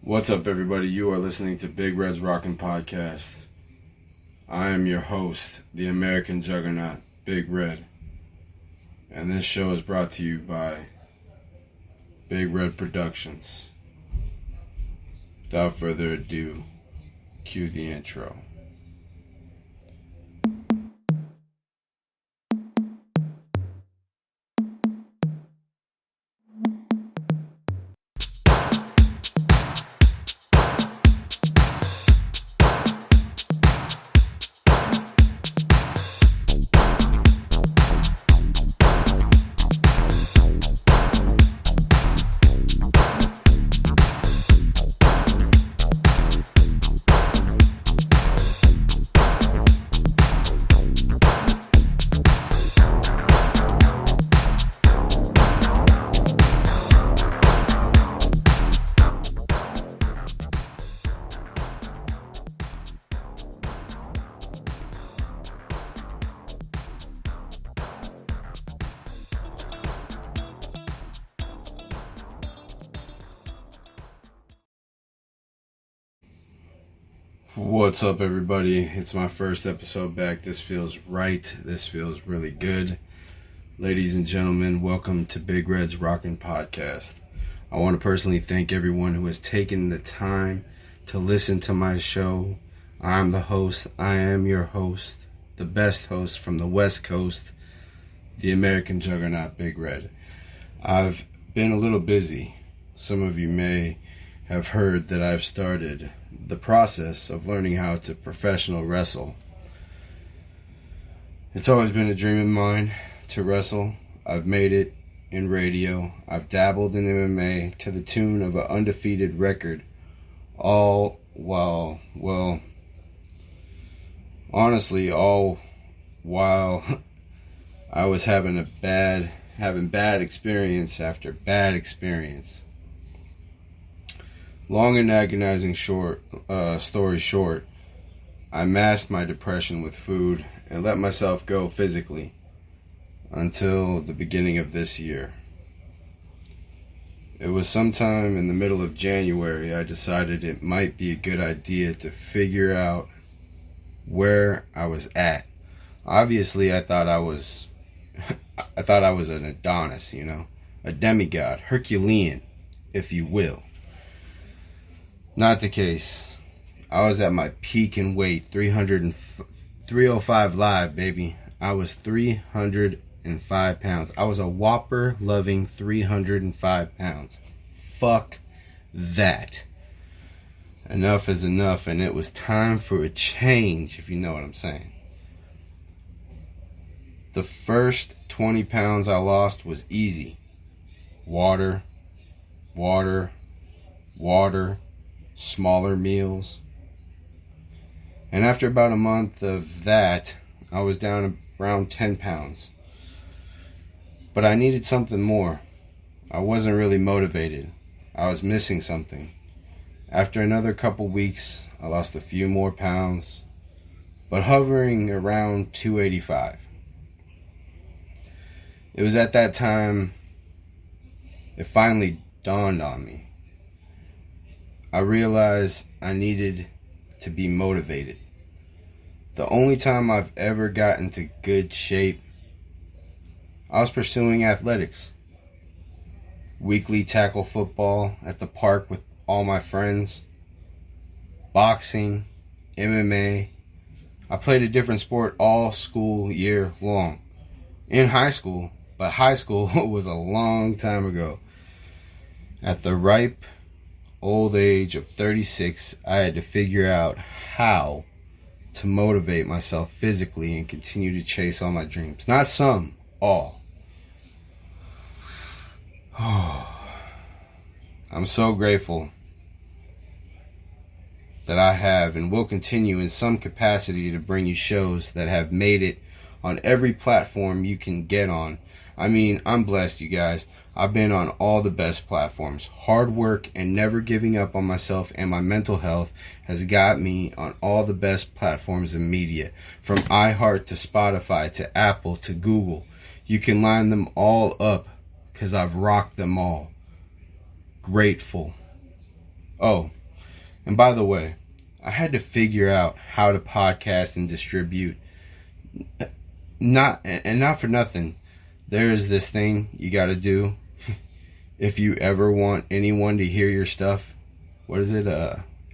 What's up, everybody? You are listening to Big Red's Rockin' Podcast. I am your host, the American Juggernaut, Big Red. And this show is brought to you by Big Red Productions. Without further ado, cue the intro. What's up, everybody? It's my first episode back. This feels right. This feels really good. Ladies and gentlemen, welcome to Big Red's Rockin' Podcast. I want to personally thank everyone who has taken the time to listen to my show. I'm the host. I am your host, the best host from the West Coast, the American Juggernaut, Big Red. I've been a little busy. Some of you may have heard that I've started the process of learning how to professional wrestle. It's always been a dream of mine to wrestle. I've made it in radio. I've dabbled in MMA to the tune of an undefeated record, all while I was having bad experience after bad experience. Long and agonizing story short, I masked my depression with food and let myself go physically until the beginning of this year. It was sometime in the middle of January I decided it might be a good idea to figure out where I was at. Obviously, I thought I was an Adonis, a demigod, Herculean, if you will. Not the case. I was at my peak in weight, 305 live, baby. I was 305 pounds. I was a whopper-loving 305 pounds. Fuck that. Enough is enough, and it was time for a change, if you know what I'm saying. The first 20 pounds I lost was easy. Water, smaller meals. And after about a month of that, I was down around 10 pounds. But I needed something more. I wasn't really motivated. I was missing something. After another couple weeks, I lost a few more pounds, but hovering around 285. It was at that time it finally dawned on me. I realized I needed to be motivated. The only time I've ever gotten into good shape, I was pursuing athletics. Weekly tackle football at the park with all my friends. Boxing, MMA. I played a different sport all school year long. In high school, but high school was a long time ago. At the ripe old age of 36, I had to figure out how to motivate myself physically and continue to chase all my dreams. Not some, all. I'm so grateful that I have and will continue in some capacity to bring you shows that have made it on every platform you can get on. I mean, I'm blessed, you guys. I've been on all the best platforms. Hard work and never giving up on myself and my mental health has got me on all the best platforms of media. From iHeart to Spotify to Apple to Google. You can line them all up because I've rocked them all. Grateful. Oh, And by the way, I had to figure out how to podcast and distribute. Not for nothing. There is this thing you got to do if you ever want anyone to hear your stuff. What is it?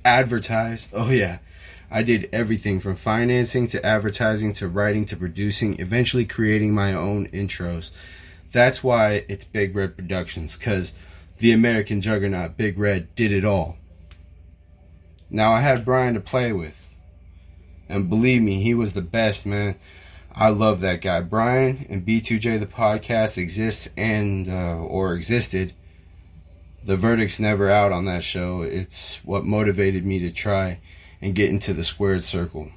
Advertise. Oh yeah. I did everything from financing to advertising to writing to producing, eventually creating my own intros. That's why it's Big Red Productions, because the American juggernaut Big Red did it all. Now I had Brian to play with, and believe me, he was the best, man. I love that guy. Brian and B2J the podcast exists or existed. The verdict's never out on that show. It's what motivated me to try and get into the squared circle.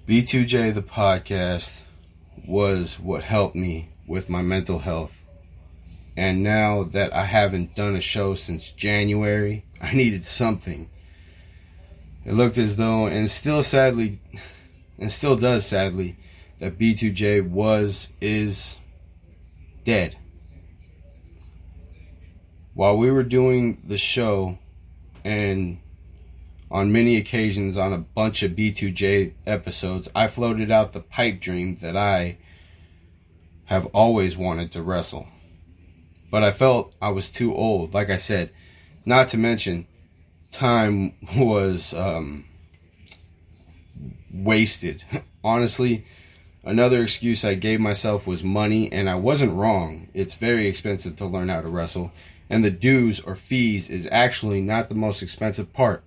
B2J the podcast was what helped me with my mental health. And now that I haven't done a show since January, I needed something. It looked as though, and still does sadly, that B2J is dead. While we were doing the show, and on many occasions on a bunch of B2J episodes, I floated out the pipe dream that I have always wanted to wrestle. But I felt I was too old, like I said. Not to mention, time was wasted. Honestly, another excuse I gave myself was money, and I wasn't wrong. It's very expensive to learn how to wrestle. And the dues or fees is actually not the most expensive part.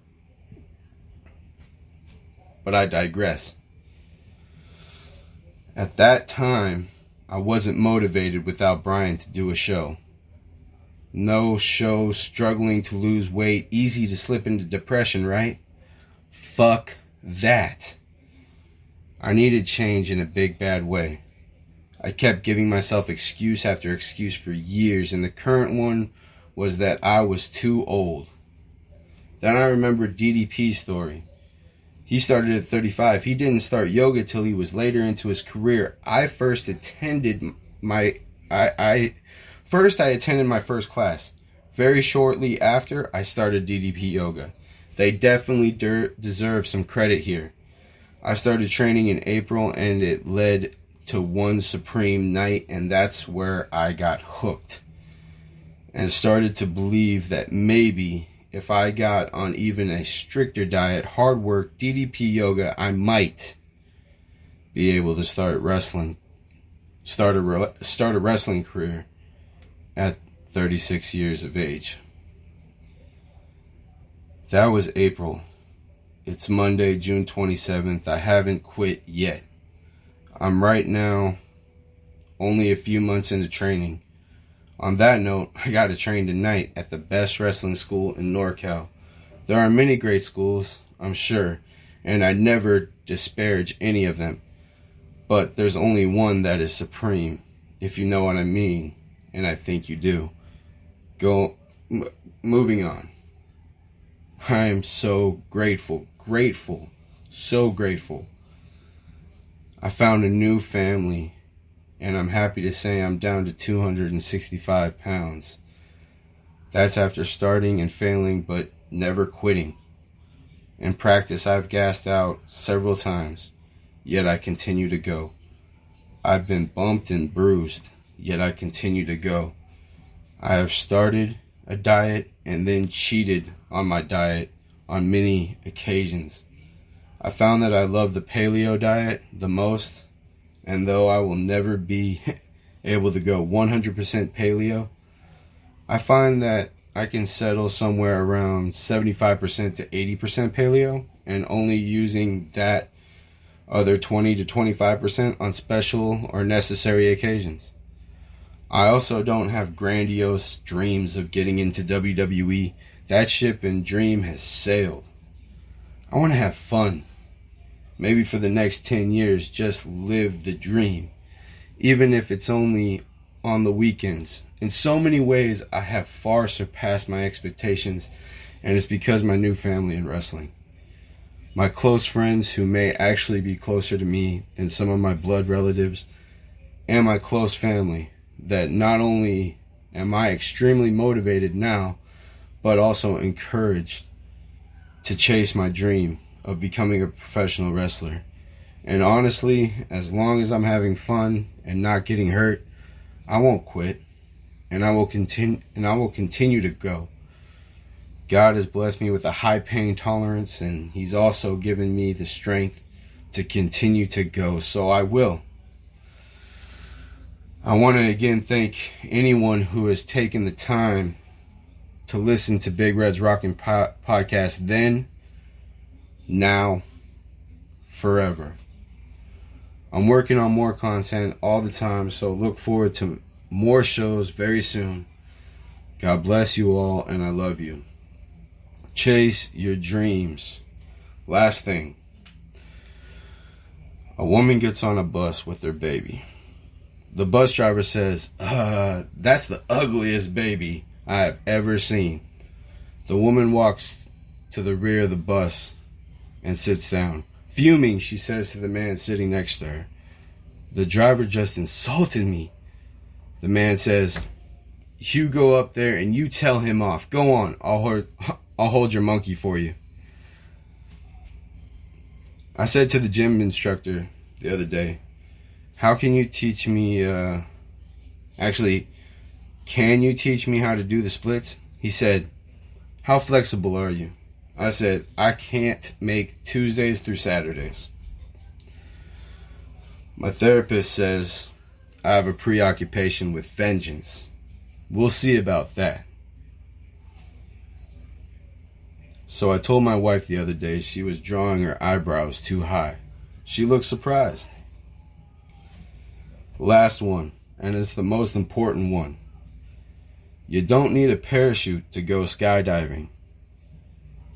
But I digress. At that time, I wasn't motivated without Brian to do a show. No show, struggling to lose weight, easy to slip into depression, right? Fuck that. I needed change in a big bad way. I kept giving myself excuse after excuse for years, and the current one was that I was too old. Then I remembered DDP's story. He started at 35. He didn't start yoga till he was later into his career. I attended my first class. Very shortly after, I started DDP yoga. They definitely deserve some credit here. I started training in April, and it led to one supreme night, and that's where I got hooked. And started to believe that maybe if I got on even a stricter diet, hard work, DDP yoga, I might be able to start a wrestling career at 36 years of age. That was April. It's Monday, June 27th. I haven't quit yet. I'm right now only a few months into training. On that note, I got to train tonight at the best wrestling school in NorCal. There are many great schools, I'm sure, and I never disparage any of them. But there's only one that is supreme, if you know what I mean, and I think you do. Moving on. I am so grateful, so grateful. I found a new family. And I'm happy to say I'm down to 265 pounds. That's after starting and failing, but never quitting. In practice, I've gassed out several times, yet I continue to go. I've been bumped and bruised, yet I continue to go. I have started a diet and then cheated on my diet on many occasions. I found that I love the paleo diet the most. And though I will never be able to go 100% paleo, I find that I can settle somewhere around 75% to 80% paleo and only using that other 20 to 25% on special or necessary occasions. I also don't have grandiose dreams of getting into WWE. That ship and dream has sailed. I want to have fun. Maybe for the next 10 years, just live the dream. Even if it's only on the weekends. In so many ways, I have far surpassed my expectations, and it's because of my new family in wrestling. My close friends who may actually be closer to me than some of my blood relatives, and my close family, that not only am I extremely motivated now, but also encouraged to chase my dream of becoming a professional wrestler. And honestly, as long as I'm having fun and not getting hurt, I won't quit. And I will continue to go. God has blessed me with a high pain tolerance, and He's also given me the strength to continue to go. So I will. I want to again thank anyone who has taken the time to listen to Big Red's Rockin' Podcast then, now, forever. I'm working on more content all the time, so look forward to more shows very soon. God bless you all, and I love you. Chase your dreams. Last thing. A woman gets on a bus with their baby. The bus driver says, that's the ugliest baby I have ever seen. The woman walks to the rear of the bus and sits down. Fuming, she says to the man sitting next to her, the driver just insulted me. The man says, you go up there and you tell him off. Go on, I'll hold your monkey for you. I said to the gym instructor the other day, how can you teach me, can you teach me how to do the splits? He said, how flexible are you? I said, I can't make Tuesdays through Saturdays. My therapist says I have a preoccupation with vengeance. We'll see about that. So I told my wife the other day she was drawing her eyebrows too high. She looked surprised. Last one, and it's the most important one. You don't need a parachute to go skydiving.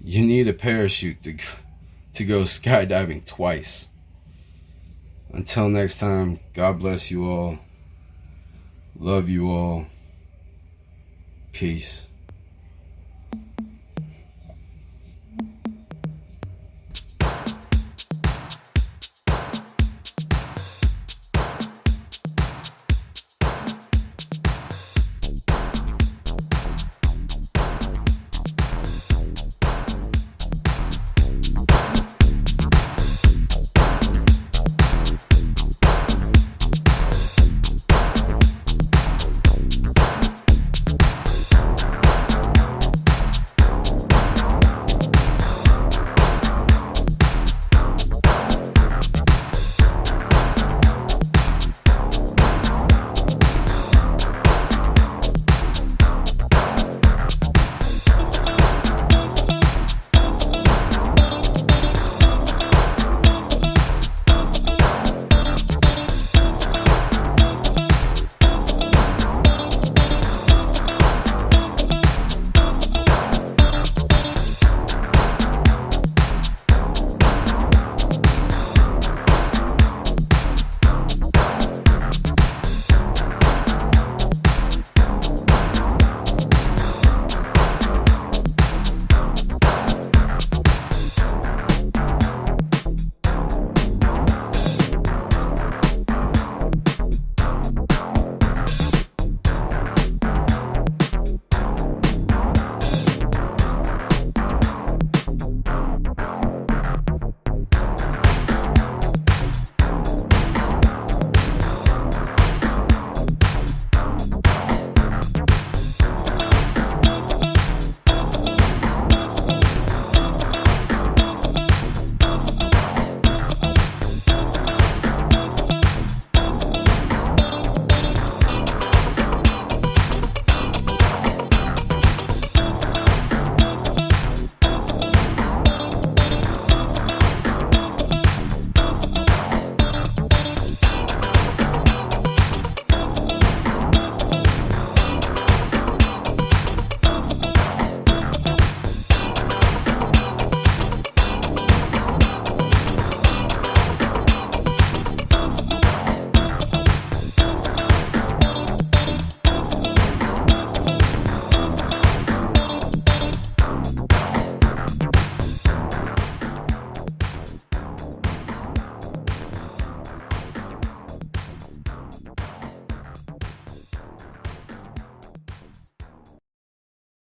You need a parachute to go skydiving twice. Until next time, God bless you all. Love you all. Peace.